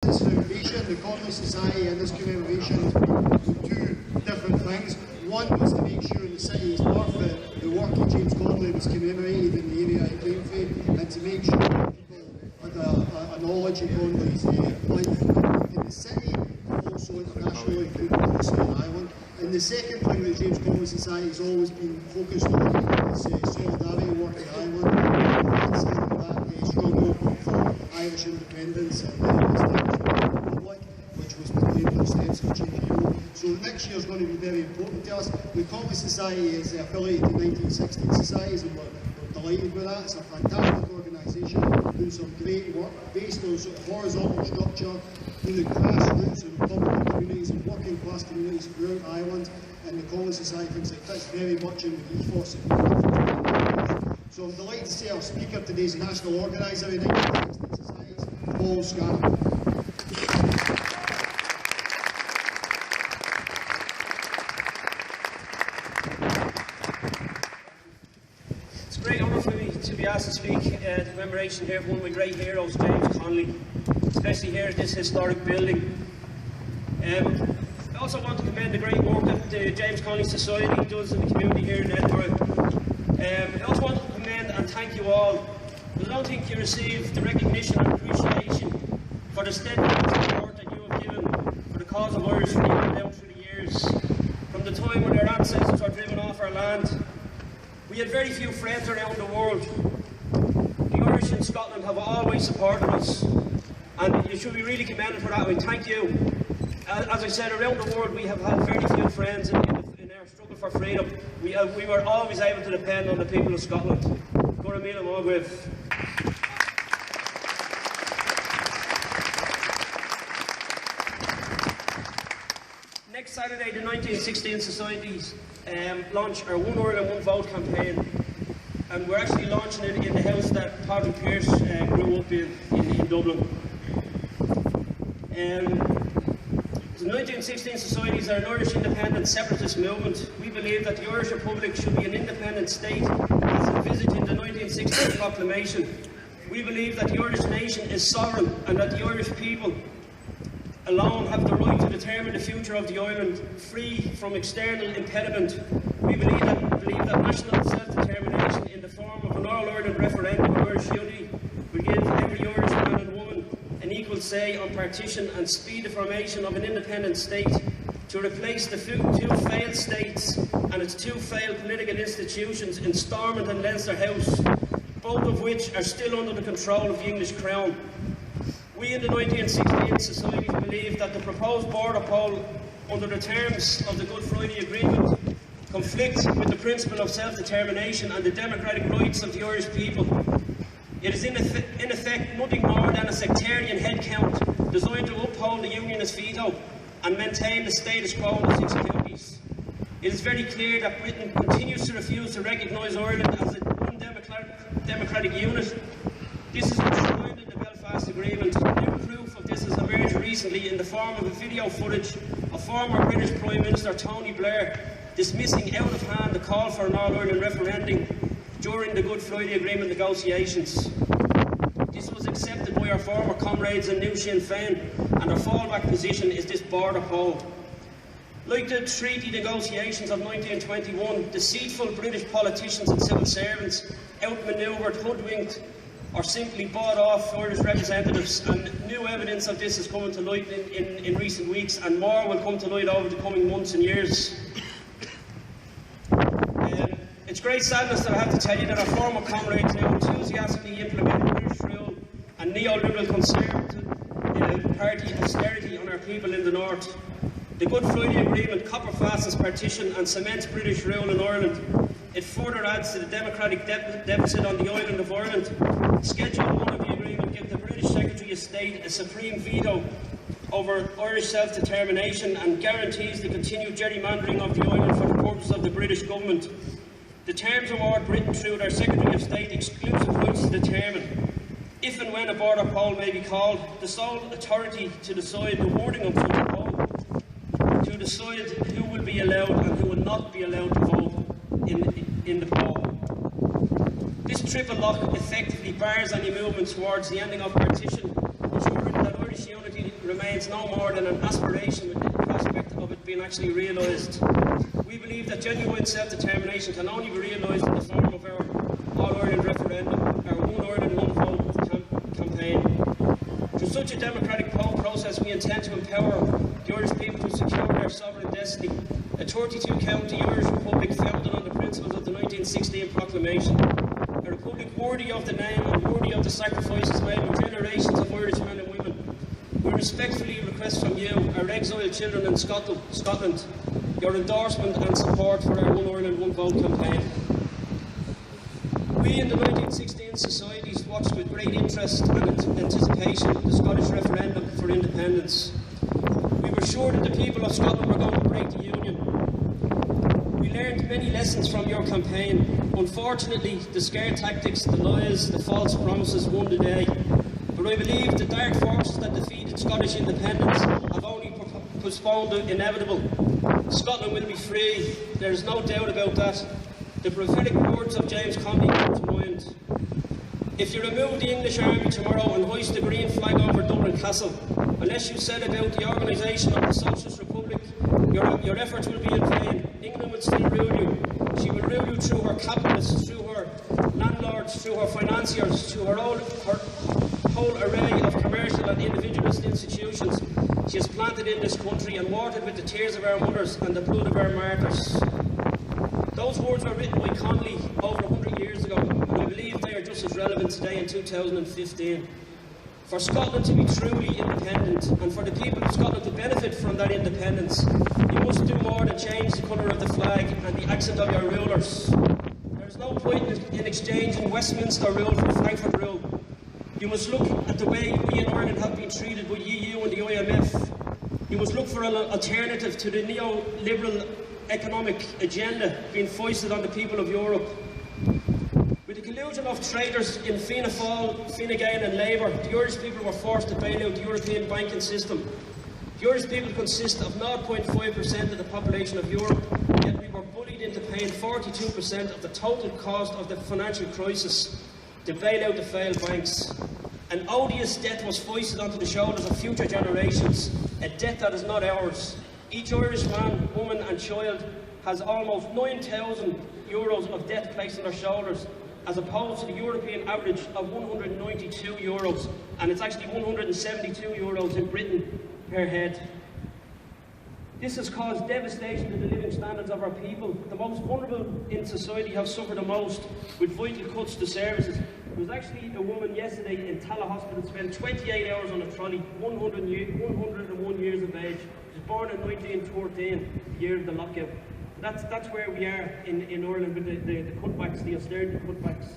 its foundation, the Connolly Society and this commemoration has been two different things. One was to make sure the city's part of the work of James Connolly was commemorated in the area he came from, and to make sure that people had a knowledge of Connolly's life in the city, but also internationally through the policy of Ireland. And the second thing that James Connolly Society has always been focused on is solidarity work in Ireland, that struggle for Irish independence and the establishment of the Republic, which was the labour steps of GPO. So next year is going to be very important to us. The Connolly Society is affiliated to 1916 societies, and we're delighted with that. It's a fantastic organisation doing some great work based on sort of horizontal structure in the grassroots and Republican communities and working class communities throughout Ireland. And the Connolly Society thinks it fits very much in the ethos of the. So I'm delighted to say our speaker today is National Organiser of 1916 societies, Paul Scanlon. To be asked to speak at the commemoration here of one of my great heroes, James Connolly, especially here at this historic building. I also want to commend the great work that the James Connolly Society does in the community here in Edinburgh. I also want to commend and thank you all. I don't think you receive the recognition and appreciation for the steadfast support that you have given for the cause of Irish freedom down through the years. From the time when our ancestors were driven off our land, we had very few friends around the world. The Irish in Scotland have always supported us, and you should be really commended for that. We thank you. As I said, around the world we have had very few friends in our struggle for freedom. We were always able to depend on the people of Scotland. Gora Míle Mágaibh. Next Saturday, the 1916 Societies launch our One Ireland, One Vote campaign, and we're actually launching it in the house that Patrick Pearse grew up in Dublin. The 1916 Societies are an Irish independent separatist movement. We believe that the Irish Republic should be an independent state as envisaged in the 1916 Proclamation. We believe that the Irish nation is sovereign and that the Irish people alone have the right to determine the future of the island, free from external impediment. We believe that national self-determination in the form of an All-Ireland referendum on Irish unity will give every Irish man and woman an equal say on partition and speed the formation of an independent state to replace the two failed states and its two failed political institutions in Stormont and Leinster House, both of which are still under the control of the English Crown. We in the 1916 Societies believe that the proposed border poll under the terms of the Good Friday Agreement conflict with the principle of self-determination and the democratic rights of the Irish people. It is in effect nothing more than a sectarian headcount designed to uphold the Unionist veto and maintain the status quo in the six counties. It is very clear that Britain continues to refuse to recognise Ireland as a democratic unit. This is enshrined in the Belfast Agreement. New proof of this has emerged recently in the form of a video footage of former British Prime Minister Tony Blair dismissing out of hand the call for an All-Ireland referendum during the Good Friday Agreement negotiations. This was accepted by our former comrades in New Sinn Féin, and our fallback position is this border poll. Like the treaty negotiations of 1921, deceitful British politicians and civil servants outmanoeuvred, hoodwinked, or simply bought off Irish representatives, and new evidence of this is coming to light in recent weeks, and more will come to light over the coming months and years. It's great sadness that I have to tell you that our former comrades now enthusiastically implement British rule and neoliberal Conservative Party austerity on our people in the north. The Good Friday Agreement copper-fastens partition and cements British rule in Ireland. It further adds to the democratic deficit on the island of Ireland. Schedule 1 of the agreement gives the British Secretary of State a supreme veto over Irish self-determination and guarantees the continued gerrymandering of the island for the purpose of the British government. The terms award Britain through their Secretary of State exclusive rights to determine, if and when a border poll may be called, the sole authority to decide the wording of such a poll, to decide who will be allowed and who will not be allowed to vote in the poll. This triple lock effectively bars any movement towards the ending of partition, ensuring that Irish unity remains no more than an aspiration with the prospect of it being actually realised. We believe that genuine self-determination can only be realised in the form of our All-Ireland referendum, our One Ireland, One Vote campaign. Through such a democratic process, we intend to empower the Irish people to secure their sovereign destiny, a 32-county Irish Republic founded on the principles of the 1916 Proclamation, a republic worthy of the name and worthy of the sacrifices made by generations of Irish men and women. We respectfully request from you, our exiled children in Scotland, your endorsement and support for our One Ireland, One Vote campaign. We in the 1916 Societies watched with great interest and anticipation the Scottish referendum for independence. We were sure that the people of Scotland were going to break the Union. We learned many lessons from your campaign. Unfortunately, the scare tactics, the lies, the false promises won the day. But I believe the dark forces that defeated Scottish independence have only postponed the inevitable. Scotland will be free, there is no doubt about that. The prophetic words of James Connolly come to mind. If you remove the English army tomorrow and hoist the green flag over Dublin Castle, unless you set about the organisation of the Socialist Republic, your efforts will be in vain. England will still rule you. She will rule you through her capitalists, through her landlords, through her financiers, through her whole array of commercial and individualist institutions she has planted in this country and watered with the tears of our mothers and the blood of our martyrs. Those words were written by Connolly over 100 years ago, and I believe they are just as relevant today in 2015. For Scotland to be truly independent, and for the people of Scotland to benefit from that independence, you must do more than change the colour of the flag and the accent of your rulers. There is no point in exchanging Westminster rule for Frankfurt rule. You must look at the way we in Ireland have been treated by EU and the IMF. You must look for an alternative to the neoliberal economic agenda being foisted on the people of Europe. With the collusion of traders in Fianna Fáil, Fine Gael and Labour, the Irish people were forced to bail out the European banking system. The Irish people consist of 0.5% of the population of Europe, yet we were bullied into paying 42% of the total cost of the financial crisis to bail out the failed banks. An odious debt was foisted onto the shoulders of future generations, a debt that is not ours. Each Irish man, woman and child has almost 9,000 euros of debt placed on their shoulders, as opposed to the European average of 192 euros, and it's actually 172 euros in Britain per head. This has caused devastation to the living standards of our people. The most vulnerable in society have suffered the most, with vital cuts to services. There was actually a woman yesterday in Tala Hospital spent 28 hours on a trolley, 101 years of age. She was born in 1913, the year of the lockout. That's where we are in Ireland with the cutbacks, the austerity cutbacks.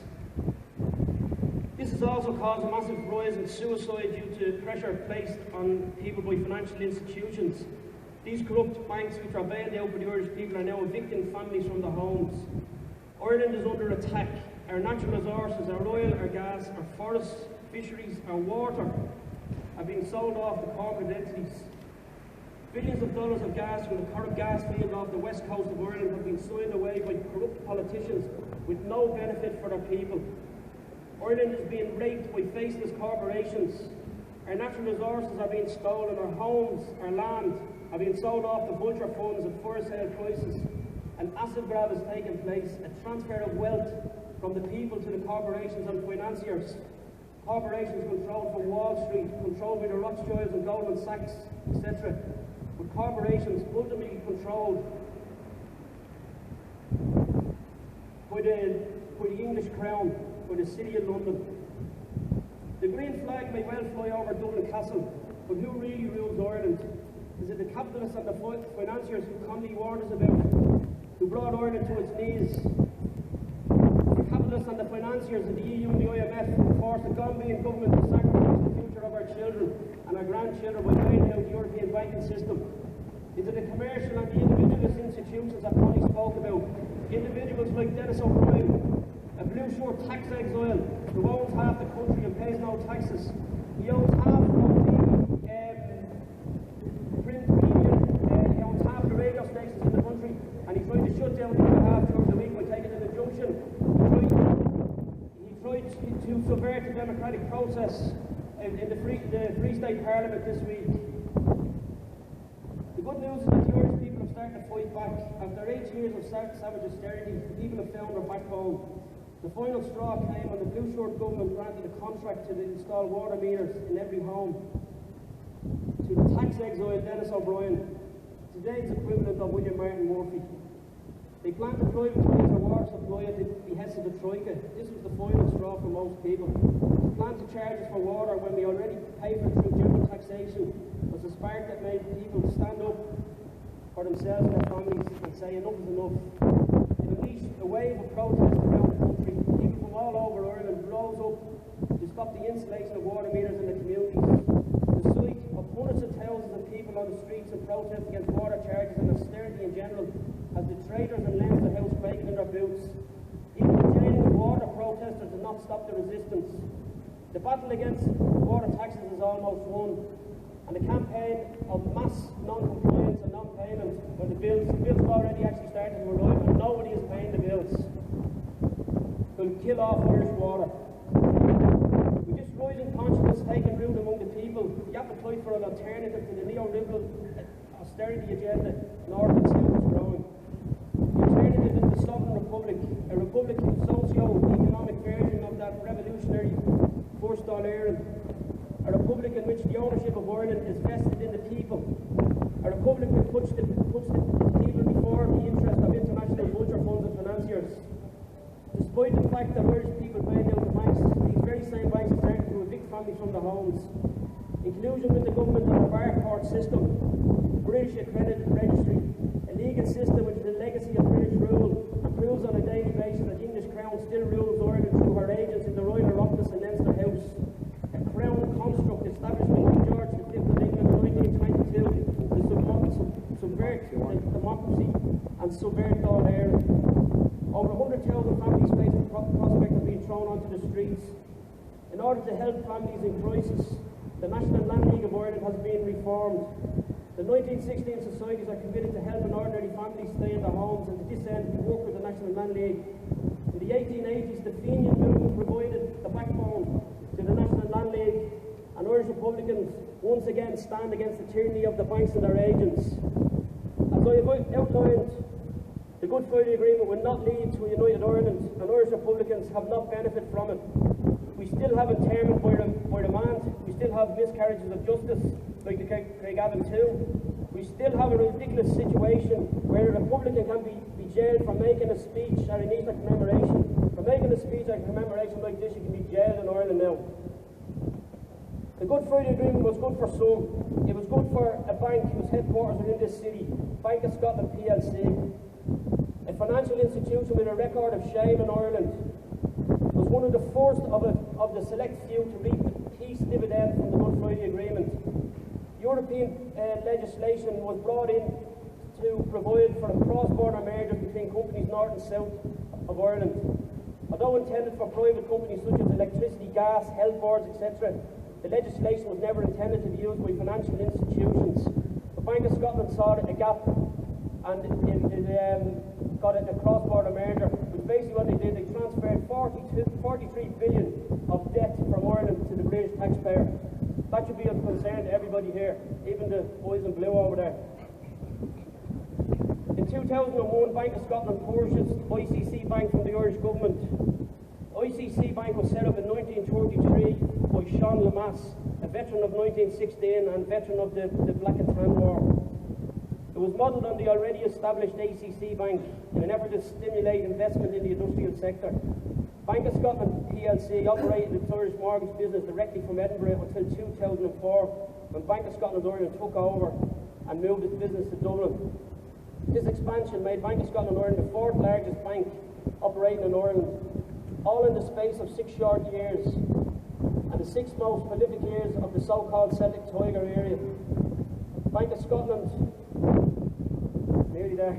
This has also caused a massive rise in suicide due to pressure placed on people by financial institutions. These corrupt banks, which are bailed out by the Irish people, are now evicting families from their homes. Ireland is under attack. Our natural resources, our oil, our gas, our forests, fisheries, our water are being sold off to corporate entities. Billions of dollars of gas from the current gas field off the west coast of Ireland have been signed away by corrupt politicians with no benefit for their people. Ireland is being raped by faceless corporations. Our natural resources are being stolen, our homes, our land are being sold off to vulture funds at fire sale prices. An asset grab is taking place, a transfer of wealth from the people to the corporations and financiers. Corporations controlled from Wall Street, controlled by the Rothschilds and Goldman Sachs, etc. But corporations ultimately controlled by the English Crown, by the City of London. The green flag may well fly over Dublin Castle, but who really rules Ireland? Is it the capitalists and the financiers who Connolly warned us about, who brought Ireland to its knees? The capitalists and the financiers of the EU and the IMF who forced the Gambian government to sacrifice the future of our children and our grandchildren by bailing out the European banking system? Is it the commercial and the individualist institutions that Connolly spoke about? Individuals like Dennis O'Brien, a blue shirt tax exile who owns half the country and pays no taxes. He owns half of the print media, he owns half the radio stations in the country, and he tried to shut down the other half during the week by taking an injunction. He tried to subvert the democratic process in the Free State Parliament this week. news is that the Irish people have started to fight back. After 8 years of savage austerity, the people have found their backbone. The final straw came when the blue shirt government granted a contract to install water meters in every home to the tax exile Dennis O'Brien, today's equivalent of William Martin Murphy. They plan to privatise their water supply at the behest of the Troika. This was the final straw for most people. They plan to charge us for water when we already pay for it through general taxation was the spark that made people stand up for themselves and their families and say enough is enough. It unleashed a wave of protest around the country. People from all over Ireland rose up to stop the installation of water meters in the communities. The sight of hundreds of thousands of people on the streets in protest against water charges and austerity in general has the traders and lends the house quaking in their boots. Even the jailing of water protesters did not stop the resistance. The battle against water taxes is almost won, and the campaign of mass non-compliance and non-payment when the bills have already actually started to arrive and nobody is paying the bills will kill off Irish water. With this rising consciousness taking root among the people, the appetite for an alternative to the neoliberal austerity agenda north and south is growing. The alternative is the sovereign republic, a republic socio-economic version of that revolutionary forced on Ireland, a republic in which the ownership of Ireland is vested in the people, a republic that puts the people before the interest of international vulture funds and financiers. Despite the fact that Irish people bailed out the banks, these very same banks are starting to evict families from their homes. In collusion with the government and the bar court system, British accredited registry, a legal system which is a legacy of British rule and proves on a daily basis that the English Crown still rules Ireland through her agents in the Royal Oireachtas and Leinster House. A Crown construct established by King George V of England in 1922 to subvert democracy and subvert all Ireland. Over 100,000 families face the prospect of being thrown onto the streets. In order to help families in crisis, the National Land League of Ireland has been reformed. The 1916 societies are committed to helping ordinary families stay in their homes, and to this end we work with the National Land League. In the 1880s, the Fenian movement provided the backbone to the National Land League, and Irish Republicans once again stand against the tyranny of the banks and their agents. As I have outlined, the Good Friday Agreement will not lead to a united Ireland, and Irish Republicans have not benefited from it. We still have internment by demand, we still have miscarriages of justice, like the Craigavon 2. We still have a ridiculous situation where a Republican can be jailed for making a speech at an Easter commemoration. For making a speech at a commemoration like this, you can be jailed in Ireland now. The Good Friday Agreement was good for some. It was good for a bank whose headquarters are in this city, Bank of Scotland plc. A financial institution with a record of shame in Ireland. It was one of the first of the select few to reap the peace dividend from the Good Friday Agreement. European legislation was brought in to provide for a cross-border merger between companies north and south of Ireland. Although intended for private companies such as electricity, gas, health boards, etc., the legislation was never intended to be used by financial institutions. The Bank of Scotland saw a gap and it got a cross-border merger, which basically what they did, they transferred 43 billion of debt from Ireland to the British taxpayer. That should be of concern to everybody here, even the boys in blue over there. In 2001, Bank of Scotland purchased ICC Bank from the Irish government. ICC Bank was set up in 1933 by Sean Lamass, a veteran of 1916 and veteran of the Black and Tan War. It was modelled on the already established ACC Bank in an effort to stimulate investment in the industrial sector. Bank of Scotland plc operated its Irish mortgage business directly from Edinburgh until 2004, when Bank of Scotland Ireland took over and moved its business to Dublin. This expansion made Bank of Scotland Ireland the fourth largest bank operating in Ireland, all in the space of 6 short years, and the 6 most prolific years of the so-called Celtic Tiger area. Bank of Scotland, nearly there.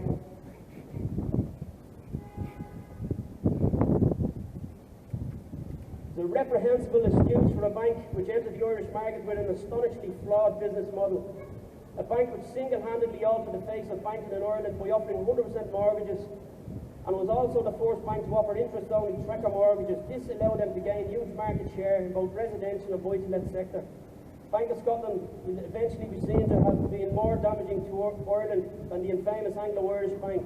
The reprehensible excuse for a bank which entered the Irish market with an astonishingly flawed business model. A bank which single-handedly altered the face of banking in Ireland by offering 100% mortgages, and was also the first bank to offer interest-only tracker mortgages. This allowed them to gain huge market share in both residential and buy-to-let sector. Bank of Scotland will eventually be seen to have been more damaging to Ireland than the infamous Anglo-Irish Bank.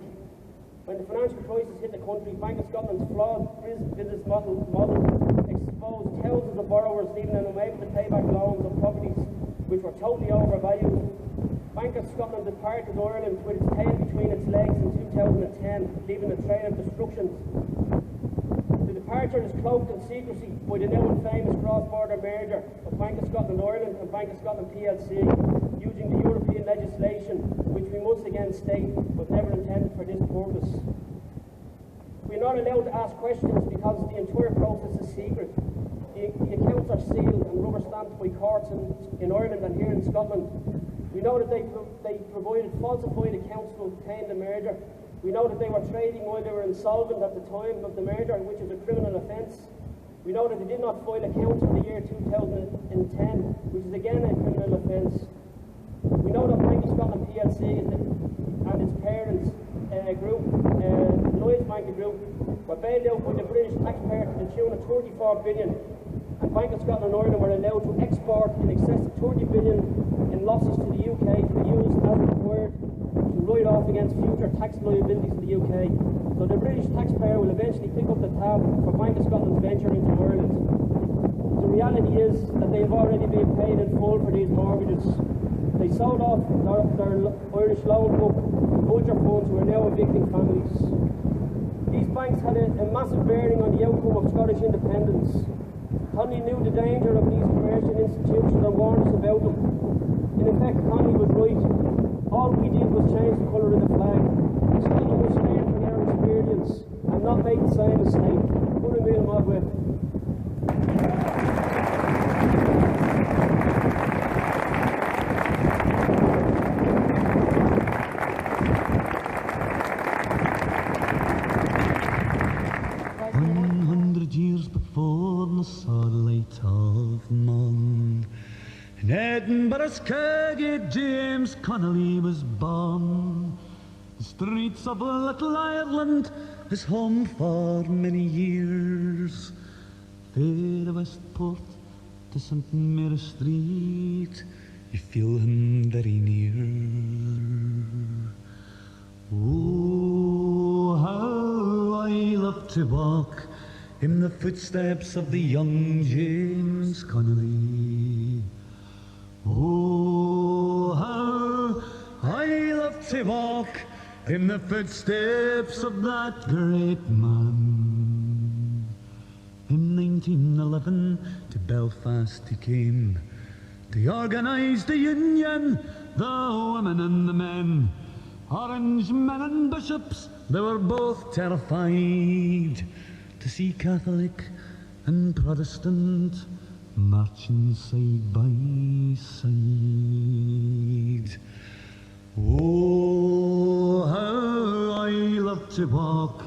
When the financial crisis hit the country, Bank of Scotland's flawed business model exposed thousands of borrowers, leaving them unable to pay back loans on properties which were totally overvalued. Bank of Scotland departed Ireland with its tail between its legs in 2010, leaving a trail of destruction. The departure is cloaked in secrecy by the now infamous cross-border merger of Bank of Scotland Ireland and Bank of Scotland plc, using the European legislation, which we must again state was never intended for this purpose. We are not allowed to ask questions because the entire process is secret. The accounts are sealed and rubber stamped by courts in Ireland and here in Scotland. We know that they provided falsified accounts to obtain the merger. We know that they were trading while they were insolvent at the time of the merger, which is a criminal offence. We know that they did not file accounts for the year 2010, which is again a criminal offence. We know that Bank of Scotland plc and its parents group, Lloyds Bank Group, were bailed out by the British taxpayer to the tune of 34 billion, and Bank of Scotland and Ireland were allowed to export in excess of 30 billion in losses to the UK to be used as required to write off against future tax liabilities in the UK. So the British taxpayer will eventually pick up the tab for Bank of Scotland's venture into Ireland. The reality is that they have already been paid in full for these mortgages. They sold off their Irish loan book to vulture funds who are now evicting families. These banks had a massive bearing on the outcome of Scottish independence. Connolly knew the danger of these commercial institutions and warned us about them. In effect, Connolly was right. All we did was change the colour of the flag. Study was learned from our experience and not make the same mistake. Put a meal mod with. 100 years before the sunlight of morn, in Edinburgh's Caggy, James Connolly was born. The streets of little Ireland, his home for many years. Fair Westport to St Mary Street, you feel him very near. Oh, how I love to walk in the footsteps of the young James Connolly. Oh, how I love to walk in the footsteps of that great man. In 1911 to Belfast he came to organise the union, the women and the men. Orange men and bishops, they were both terrified to see Catholic and Protestant marching side by side. Oh, how I love to walk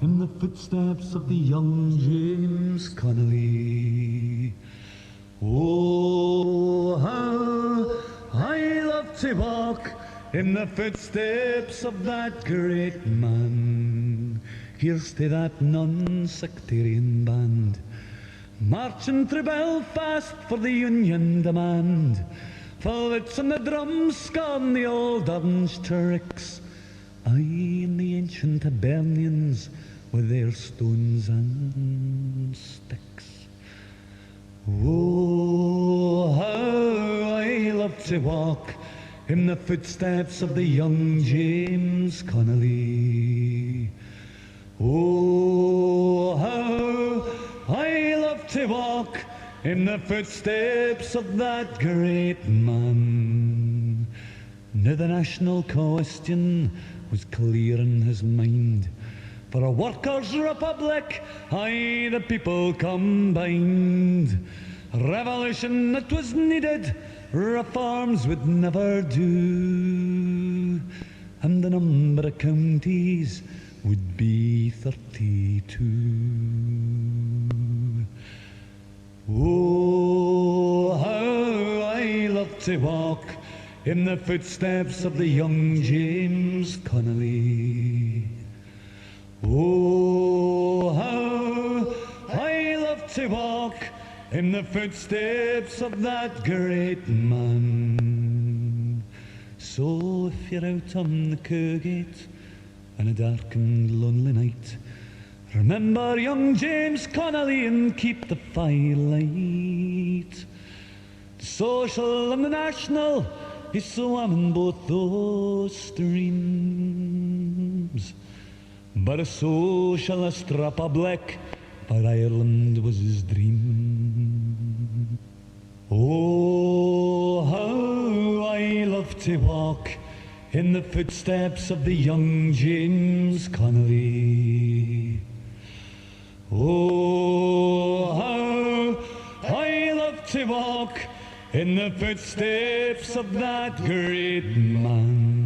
in the footsteps of the young James Connolly. Oh, how I love to walk in the footsteps of that great man. Here's to that non-sectarian band, marching through Belfast for the Union demand. Fillets and the drums scorn the old orange tricks, aye, and the ancient Hibernians with their stones and sticks. Oh, how I love to walk in the footsteps of the young James Connolly. Oh, how I love to walk in the footsteps of that great man. Now the national question was clear in his mind. For a workers' republic, aye, the people combined. Revolution that was needed, reforms would never do, and the number of counties would be 32. Oh, how I love to walk in the footsteps of the young James Connolly. Oh, how I love to walk in the footsteps of that great man. So if you're out on the Coogate on a dark and lonely night, remember young James Connolly and keep the firelight. The social and the national is swam in both those streams, but a socialist republic for Ireland was his dream. Oh, how I love to walk in the footsteps of the young James Connolly. Oh, how I love to walk in the footsteps of that great man.